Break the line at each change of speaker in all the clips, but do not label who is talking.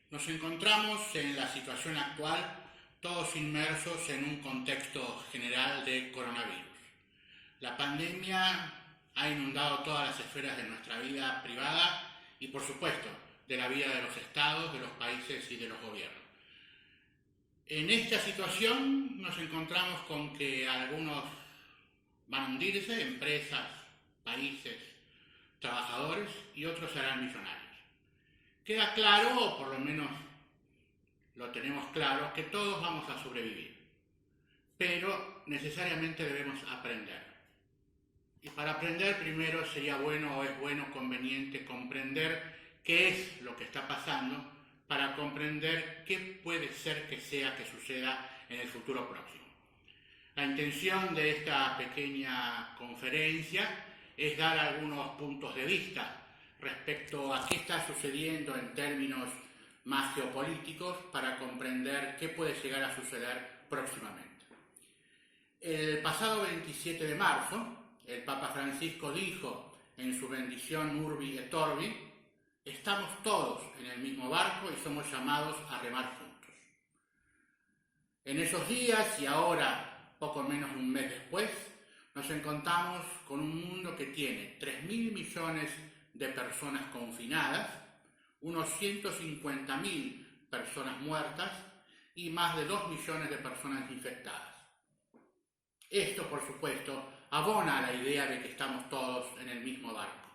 Nos encontramos en la situación actual todos inmersos en un contexto general de coronavirus. La pandemia ha inundado todas las esferas de nuestra vida privada y, por supuesto, de la vida de los estados, de los países y de los gobiernos. En esta situación nos encontramos con que algunos van a hundirse, empresas, países, trabajadores, y otros serán millonarios. Queda claro, o por lo menos lo tenemos claro, que todos vamos a sobrevivir, pero necesariamente debemos aprender. Y para aprender primero sería bueno o es bueno, conveniente comprender qué es lo que está pasando para comprender qué puede ser que sea que suceda en el futuro próximo. La intención de esta pequeña conferencia es dar algunos puntos de vista respecto a qué está sucediendo en términos más geopolíticos para comprender qué puede llegar a suceder próximamente. El pasado 27 de marzo, el Papa Francisco dijo en su bendición Urbi et Orbi: estamos todos en el mismo barco y somos llamados a remar juntos. En esos días y ahora, poco menos de un mes después, nos encontramos con un mundo que tiene 3.000 millones de personas confinadas, unos 150.000 personas muertas y más de 2 millones de personas infectadas. Esto, por supuesto, abona a la idea de que estamos todos en el mismo barco.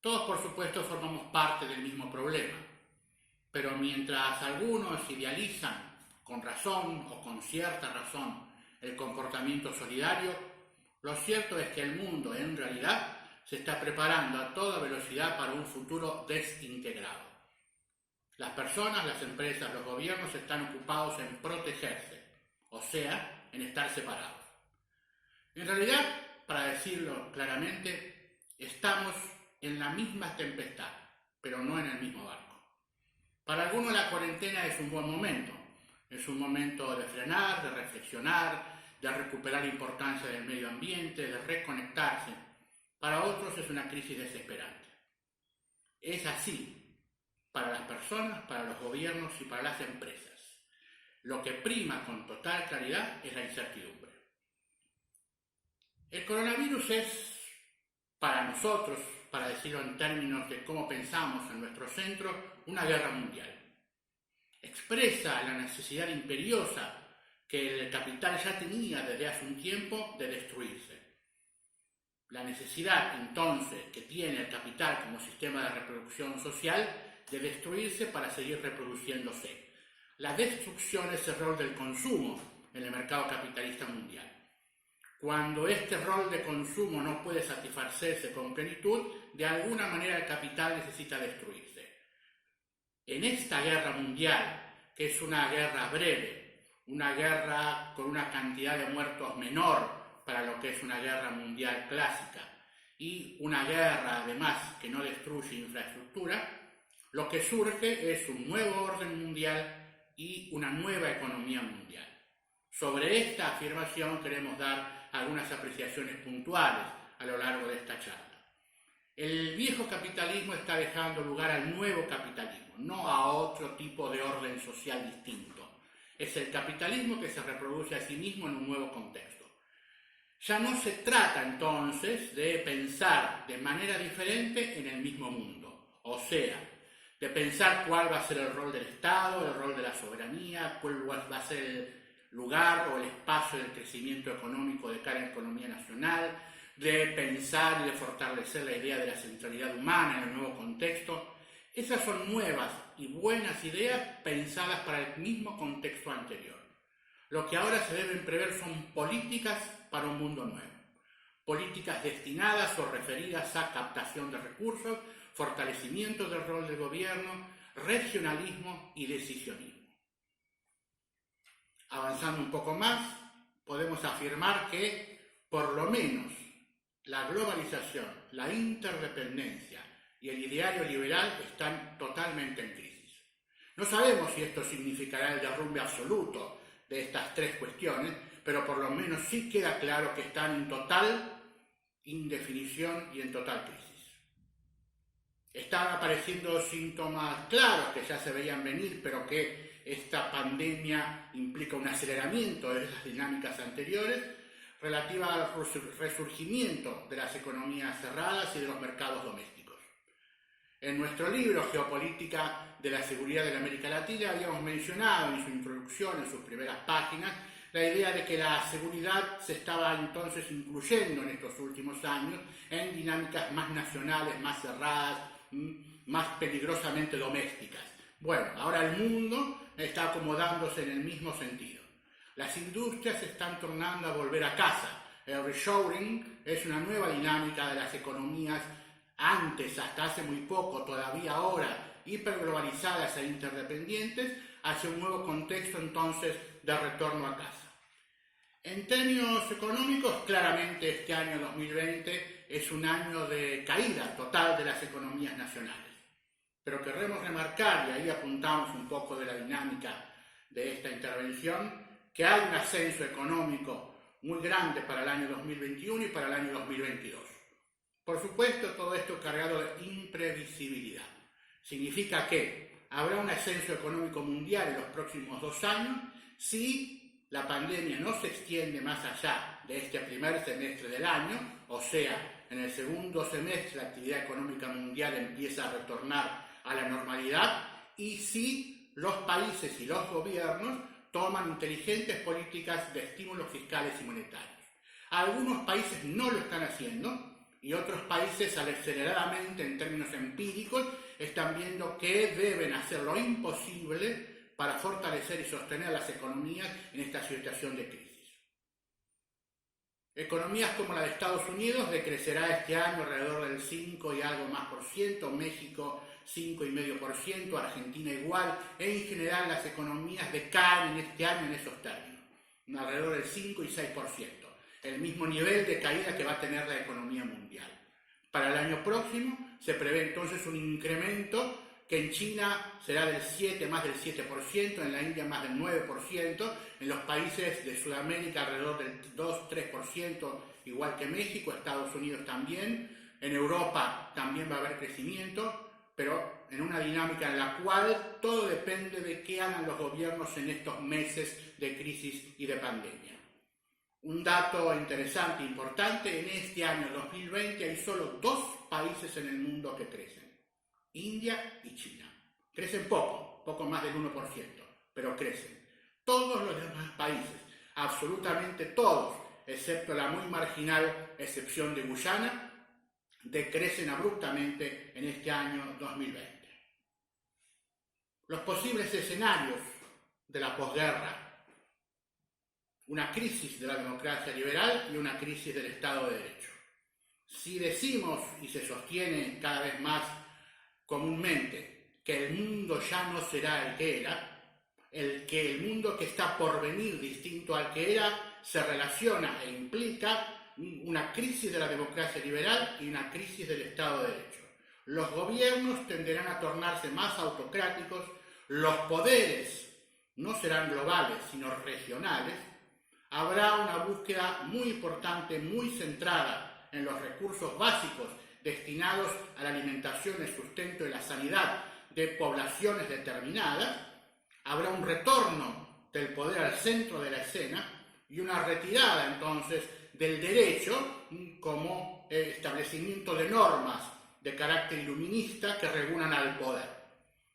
Todos, por supuesto, formamos parte del mismo problema, pero mientras algunos idealizan, con razón o con cierta razón, el comportamiento solidario, lo cierto es que el mundo, en realidad, se está preparando a toda velocidad para un futuro desintegrado. Las personas, las empresas, los gobiernos están ocupados en protegerse, o sea, en estar separados. En realidad, para decirlo claramente, estamos en la misma tempestad, pero no en el mismo barco. Para algunos la cuarentena es un buen momento. Es un momento de frenar, de reflexionar, de recuperar importancia del medio ambiente, de reconectarse. Para otros es una crisis desesperante. Es así para las personas, para los gobiernos y para las empresas. Lo que prima con total claridad es la incertidumbre. El coronavirus es, para nosotros, para decirlo en términos de cómo pensamos en nuestro centro, una guerra mundial. Expresa la necesidad imperiosa que el capital ya tenía desde hace un tiempo de destruirse. La necesidad, entonces, que tiene el capital como sistema de reproducción social de destruirse para seguir reproduciéndose. La destrucción es el rol del consumo en el mercado capitalista mundial. Cuando este rol de consumo no puede satisfacerse con plenitud, de alguna manera el capital necesita destruirse. En esta guerra mundial, que es una guerra breve, una guerra con una cantidad de muertos menor para lo que es una guerra mundial clásica, y una guerra además que no destruye infraestructura, lo que surge es un nuevo orden mundial y una nueva economía mundial. Sobre esta afirmación queremos dar algunas apreciaciones puntuales a lo largo de esta charla. El viejo capitalismo está dejando lugar al nuevo capitalismo, no a otro tipo de orden social distinto. Es el capitalismo que se reproduce a sí mismo en un nuevo contexto. Ya no se trata entonces de pensar de manera diferente en el mismo mundo, o sea, de pensar cuál va a ser el rol del Estado, el rol de la soberanía, cuál va a ser el lugar o el espacio del crecimiento económico de cada economía nacional, de pensar y de fortalecer la idea de la centralidad humana en el nuevo contexto. Esas son nuevas y buenas ideas pensadas para el mismo contexto anterior. Lo que ahora se deben prever son políticas para un mundo nuevo. Políticas destinadas o referidas a captación de recursos, fortalecimiento del rol del gobierno, regionalismo y decisionismo. Avanzando un poco más, podemos afirmar que, por lo menos, la globalización, la interdependencia y el ideario liberal están totalmente en crisis. No sabemos si esto significará el derrumbe absoluto de estas tres cuestiones, pero por lo menos sí queda claro que están en total indefinición y en total crisis. Están apareciendo síntomas claros que ya se veían venir, pero que esta pandemia implica un aceleramiento de esas dinámicas anteriores, relativa al resurgimiento de las economías cerradas y de los mercados domésticos. En nuestro libro Geopolítica de la Seguridad de la América Latina habíamos mencionado en su introducción, en sus primeras páginas, la idea de que la seguridad se estaba entonces incluyendo en estos últimos años en dinámicas más nacionales, más cerradas, más peligrosamente domésticas. Bueno, ahora el mundo está acomodándose en el mismo sentido. Las industrias se están tornando a volver a casa. El reshoring es una nueva dinámica de las economías antes, hasta hace muy poco, todavía ahora, hiperglobalizadas e interdependientes, hacia un nuevo contexto entonces de retorno a casa. En términos económicos, claramente este año 2020 es un año de caída total de las economías nacionales. Pero queremos remarcar, y ahí apuntamos un poco de la dinámica de esta intervención, que hay un ascenso económico muy grande para el año 2021 y para el año 2022. Por supuesto, todo esto cargado de imprevisibilidad. Significa que habrá un ascenso económico mundial en los próximos 2 años si la pandemia no se extiende más allá de este primer semestre del año, o sea, en el segundo semestre la actividad económica mundial empieza a retornar a la normalidad, y si los países y los gobiernos toman inteligentes políticas de estímulos fiscales y monetarios. Algunos países no lo están haciendo y otros países aceleradamente, en términos empíricos, están viendo que deben hacer lo imposible para fortalecer y sostener las economías en esta situación de crisis. Economías como la de Estados Unidos decrecerá este año alrededor del 5 y algo más por ciento, México 5,5%, Argentina igual, en general las economías decaen en este año en esos términos, alrededor del 5 y 6%, el mismo nivel de caída que va a tener la economía mundial. Para el año próximo se prevé entonces un incremento que en China será del 7, más del 7%, en la India más del 9%, en los países de Sudamérica alrededor del 2-3%, igual que México, Estados Unidos también, en Europa también va a haber crecimiento, pero en una dinámica en la cual todo depende de qué hagan los gobiernos en estos meses de crisis y de pandemia. Un dato interesante e importante, en este año 2020 hay solo 2 países en el mundo que crecen: India y China. Crecen poco más del 1%, pero crecen. Todos los demás países, absolutamente todos, excepto la muy marginal excepción de Guyana, decrecen abruptamente en este año 2020. Los posibles escenarios de la posguerra: una crisis de la democracia liberal y una crisis del Estado de Derecho. Si decimos, y se sostiene cada vez más comúnmente, que el mundo ya no será el que era, que el mundo que está por venir distinto al que era se relaciona e implica una crisis de la democracia liberal y una crisis del Estado de Derecho. Los gobiernos tenderán a tornarse más autocráticos, los poderes no serán globales sino regionales, habrá una búsqueda muy importante, muy centrada en los recursos básicos destinados a la alimentación, el sustento y la sanidad de poblaciones determinadas, habrá un retorno del poder al centro de la escena y una retirada entonces del derecho como establecimiento de normas de carácter iluminista que regulan al poder.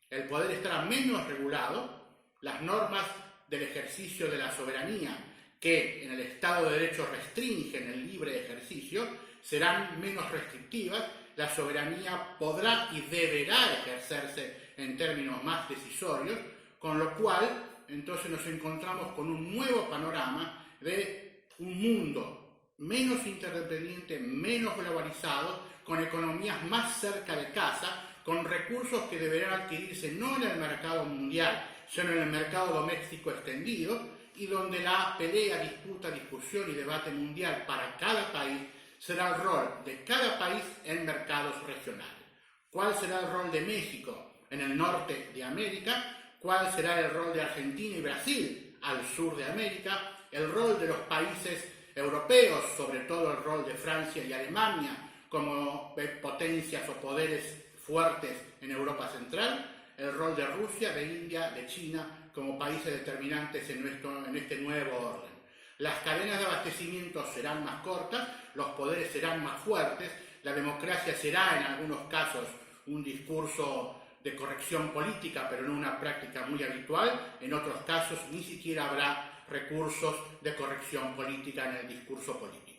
El poder estará menos regulado, las normas del ejercicio de la soberanía que en el Estado de Derecho restringen el libre ejercicio serán menos restrictivas, la soberanía podrá y deberá ejercerse en términos más decisorios, con lo cual entonces nos encontramos con un nuevo panorama de un mundo menos interdependiente, menos globalizado, con economías más cerca de casa, con recursos que deberán adquirirse no en el mercado mundial, sino en el mercado doméstico extendido, y donde la pelea, disputa, discusión y debate mundial para cada país será el rol de cada país en mercados regionales. ¿Cuál será el rol de México en el norte de América? ¿Cuál será el rol de Argentina y Brasil al sur de América? El rol de los países europeos, sobre todo el rol de Francia y Alemania como potencias o poderes fuertes en Europa Central, el rol de Rusia, de India, de China como países determinantes en este nuevo orden. Las cadenas de abastecimiento serán más cortas, los poderes serán más fuertes, la democracia será en algunos casos un discurso de corrección política, pero no una práctica muy habitual. En otros casos ni siquiera habrá recursos de corrección política en el discurso político.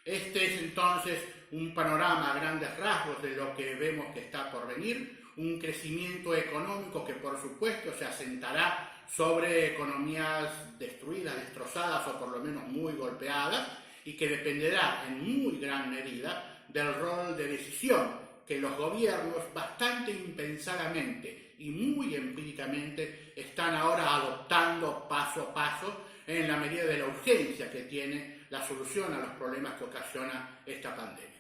Este es entonces un panorama a grandes rasgos de lo que vemos que está por venir, un crecimiento económico que por supuesto se asentará sobre economías destruidas, destrozadas o por lo menos muy golpeadas, y que dependerá en muy gran medida del rol de decisión que los gobiernos bastante impensadamente y muy empíricamente están ahora adoptando paso a paso en la medida de la urgencia que tiene la solución a los problemas que ocasiona esta pandemia.